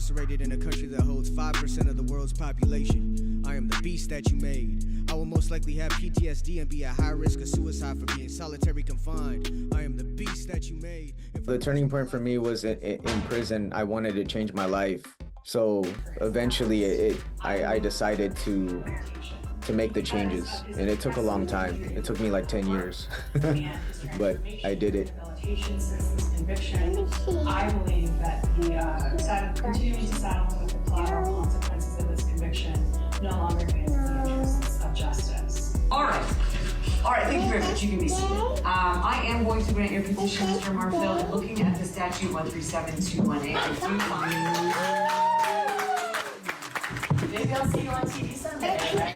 incarcerated in a country that holds 5% of the world's population. I am the beast that you made. I will most likely have PTSD and be at high risk of suicide for being solitary confined. I am the beast that you made. The turning point for me was in prison. I wanted to change my life. So eventually I decided to make the changes, and it took a long time. It took me like 10 years, but I did it. Since this conviction, I believe that the continuing to saddle with the collateral consequences of this conviction no longer advances the interests of justice. All right, thank you very much. You can be seated. I am going to grant your petition, Mr. Marfil, and looking at the statute 137218, I do find... Maybe I'll see you on TV Sunday.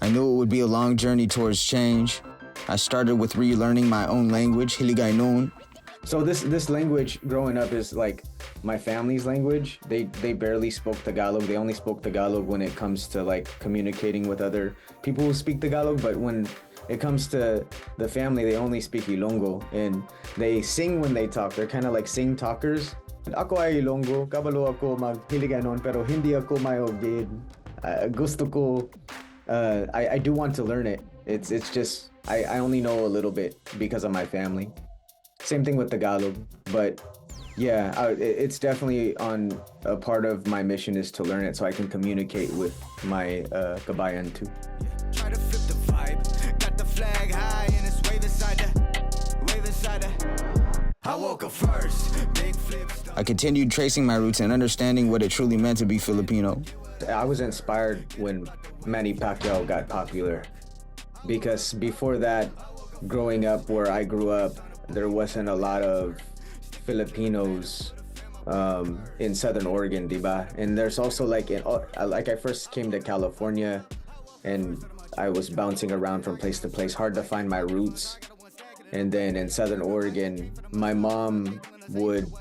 I knew it would be a long journey towards change. I started with relearning my own language, Hiligaynon. So this language growing up is like my family's language. They barely spoke Tagalog. They only spoke Tagalog when it comes to like communicating with other people who speak Tagalog. But when it comes to the family, they only speak Ilonggo, and they sing when they talk. They're kind of like sing talkers. Ako ay Ilonggo, kabalo ako mag Hiligaynon, pero hindi ako mayogid. Gusto ko. I do want to learn it. It's just I only know a little bit because of my family. Same thing with Tagalog, but yeah, it's definitely on a part of my mission is to learn it so I can communicate with my kabayan too. Try to flip the vibe, got the flag high and it's wave inside the. I woke up first, big flips. I continued tracing my roots and understanding what it truly meant to be Filipino. I was inspired when Manny Pacquiao got popular, because before that, growing up where I grew up, there wasn't a lot of Filipinos in Southern Oregon, diba? And there's also like I first came to California, and I was bouncing around from place to place, hard to find my roots. And then in Southern Oregon, my mom would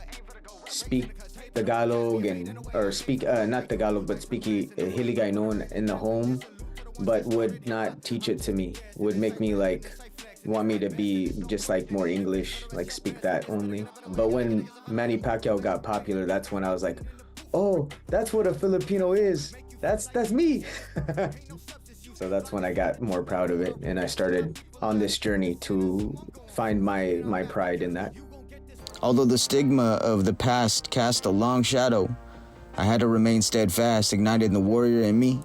speak Tagalog or speak not Tagalog, but speak Hiligaynon in the home, but would not teach it to me. Would make me like want me to be just like more English, like speak that only. But when Manny Pacquiao got popular, that's when I was like, oh, that's what a Filipino is. That's me. So that's when I got more proud of it, and I started on this journey to find my pride in that. Although the stigma of the past cast a long shadow, I had to remain steadfast, igniting the warrior in me.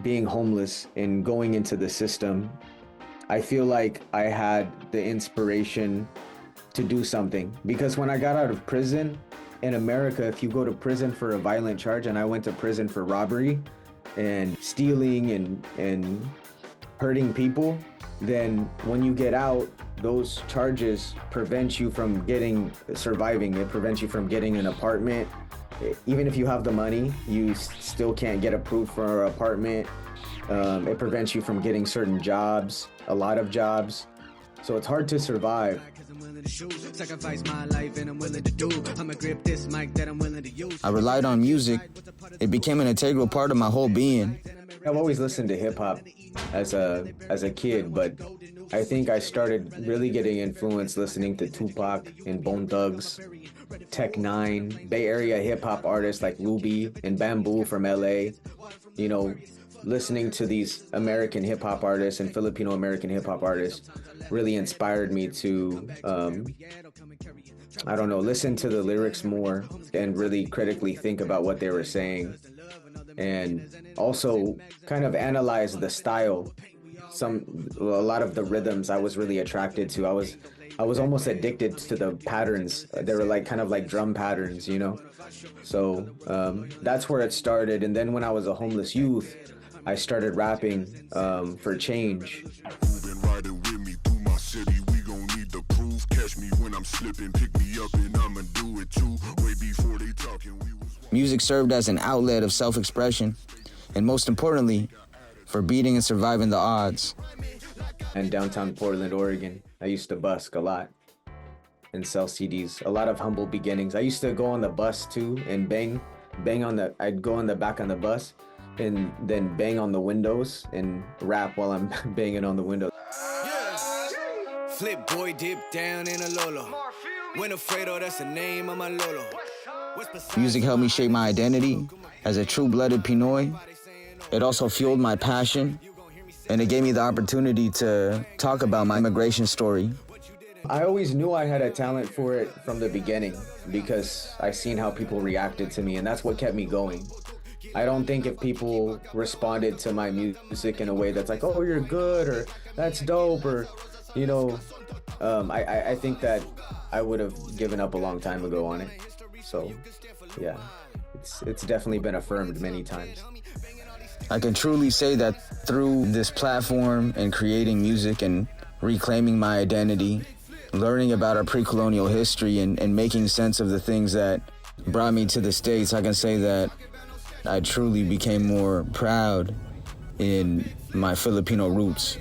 Being homeless and going into the system, I feel like I had the inspiration to do something. Because when I got out of prison, in America, if you go to prison for a violent charge, and I went to prison for robbery and stealing and hurting people, then when you get out, those charges prevent you from surviving. It prevents you from getting an apartment. Even if you have the money, you still can't get approved for an apartment. It prevents you from getting certain jobs, a lot of jobs. So it's hard to survive. I relied on music. It became an integral part of my whole being. I've always listened to hip hop as a kid, but I think I started really getting influenced listening to Tupac and Bone Thugs, Tech Nine, Bay Area hip hop artists like Ruby and Bamboo from LA. You know, listening to these American hip hop artists and Filipino American hip hop artists really inspired me to, listen to the lyrics more and really critically think about what they were saying. And also kind of analyze the style. A lot of the rhythms I was really attracted to. I was almost addicted to the patterns. They were like kind of like drum patterns, you know? So that's where it started. And then when I was a homeless youth, I started rapping for change. Music served as an outlet of self-expression, and most importantly, for beating and surviving the odds. In downtown Portland, Oregon, I used to busk a lot and sell CDs. A lot of humble beginnings. I used to go on the bus too and bang I'd go on the back on the bus and then bang on the windows and rap while I'm banging on the windows. Flip boy dip down in a Lolo. When Alfredo, that's the name of my Lolo. Music helped me shape my identity as a true-blooded Pinoy. It also fueled my passion, and it gave me the opportunity to talk about my immigration story. I always knew I had a talent for it from the beginning because I seen how people reacted to me, and that's what kept me going. I don't think if people responded to my music in a way that's like, oh, you're good, or that's dope, or, you know, I think that I would have given up a long time ago on it. So, yeah, it's definitely been affirmed many times. I can truly say that through this platform and creating music and reclaiming my identity, learning about our pre-colonial history and making sense of the things that brought me to the States, I can say that I truly became more proud in my Filipino roots.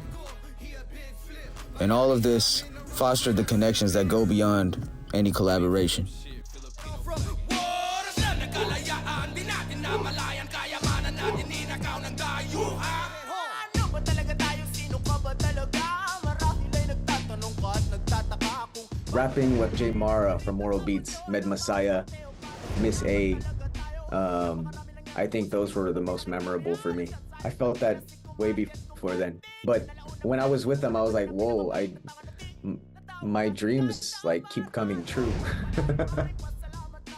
And all of this fostered the connections that go beyond any collaboration. Rapping with J Mara from Moral Beats, Med Messiah, Miss A, I think those were the most memorable for me. I felt that way before then. But when I was with them, I was like, whoa, my dreams like keep coming true.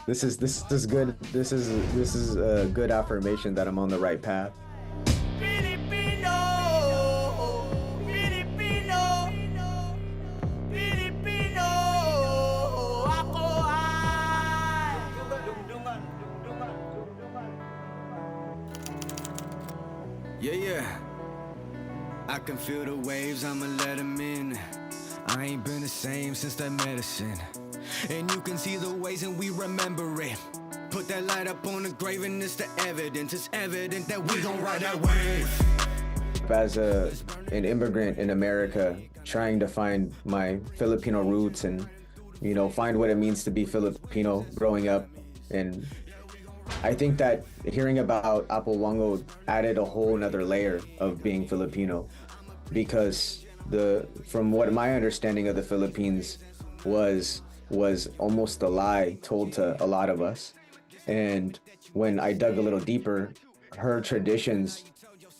This is good. This is a good affirmation that I'm on the right path. Yeah. I can feel the waves, I'ma let them in. I ain't been the same since that medicine. And you can see the ways and we remember it. Put that light up on the grave and it's the evidence. It's evident that we gon' ride that wave. As an immigrant in America, trying to find my Filipino roots and, you know, find what it means to be Filipino growing up. And I think that hearing about Apolongo added a whole nother layer of being Filipino, because from what my understanding of the Philippines was almost a lie told to a lot of us. And when I dug a little deeper, her traditions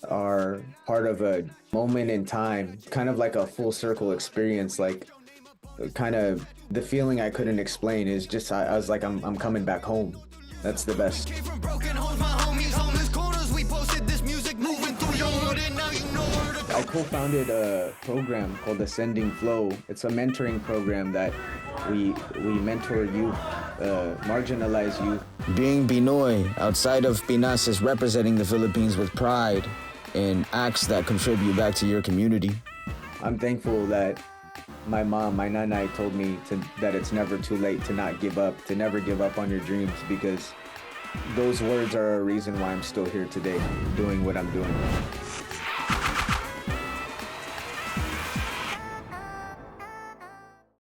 are part of a moment in time, kind of like a full circle experience, like kind of the feeling I couldn't explain is just, I was like, I'm coming back home. That's the best. I co-founded a program called Ascending Flow. It's a mentoring program that we mentor youth, marginalized youth. Being Pinoy outside of Pinas is representing the Philippines with pride and acts that contribute back to your community. I'm thankful that my mom, my nanay, told me that it's never too late to not give up, to never give up on your dreams, because those words are a reason why I'm still here today doing what I'm doing.